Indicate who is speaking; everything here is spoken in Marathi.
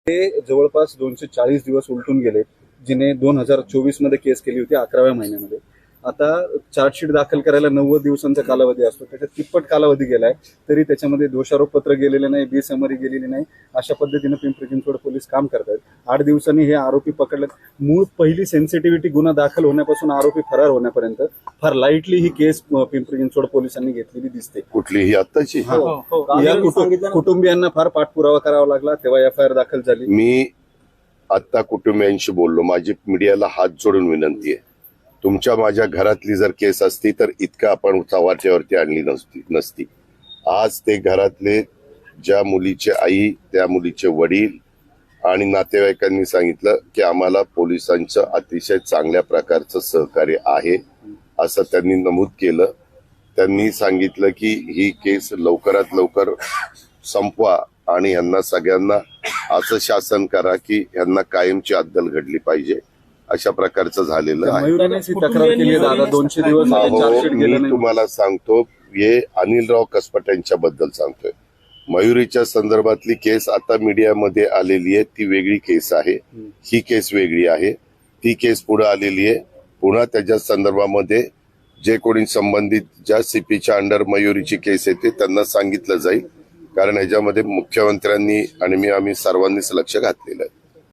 Speaker 1: ते जवळपास 240 दिवस उलटून गेले, जिने 2024 मध्ये केस केली होती 11व्या महिन्यामध्ये. आता चार्जशीट दाखल करायला 90 दिवसांचा कालावधी असतो, त्याच्यात तिप्पट कालावधी गेलाय, तरी त्याच्यामध्ये दोषारोपपत्र गेलेले नाही, बी समरी गेलेली नाही. अशा पद्धतीने पिंपरी चिंचवड पोलीस काम करतात. 8 दिवसांनी हे आरोपी पकडलेत. मूळ पहिली सेन्सिटिव्हिटी गुन्हा दाखल होण्यापासून आरोपी फरार होण्यापर्यंत फार लाईटली ही केस पिंपरी चिंचवड पोलिसांनी घेतलेली दिसते.
Speaker 2: कुठलीही आत्ताची
Speaker 1: या कुटुंबियांना फार पाठपुरावा करावा लागला, तेव्हा एफआयआर दाखल झाली.
Speaker 2: मी आता कुटुंबियांशी बोललो. माझी मीडियाला हात जोडून विनंती आहे, तुमच्या माझ्या घरातली जर केस असती तर इतकं आपण चव्हाट्यावरती आणली नसती. आज ते घरातले, ज्या मुलीचे आई, त्या मुलीचे वडील आणि नातेवाईकांनी सांगितलं की आम्हाला पोलिसांचं अतिशय चांगल्या प्रकारचं सहकार्य आहे असं त्यांनी नमूद केलं. त्यांनी सांगितलं की ही केस लवकरात लवकर संपवा आणि यांना सगळ्यांना असं शासन करा की यांना कायमची अद्दल घडली पाहिजे. अशा प्रकारचं झालेलं आहे.
Speaker 1: तक्रार केली दादा, 200 दिवस चार्जशीट गेलं
Speaker 2: मी
Speaker 1: नाही.
Speaker 2: तुम्हाला सांगतो, हे अनिलराव कसपट यांच्याबद्दल सांगतोय. मयुरीच्या संदर्भातली केस आता मीडियामध्ये आलेली आहे, ती वेगळी केस आहे. ही केस वेगळी आहे. ती केस पुढे आलेली आहे. पुन्हा त्याच्या संदर्भामध्ये जे कोणी संबंधित, ज्या सीपीच्या अंडर मयुरीची केस येते त्यांना सांगितलं जाईल, कारण ह्याच्यामध्ये मुख्यमंत्र्यांनी आणि आम्ही सर्वांनीच लक्ष घातलेलं आहे.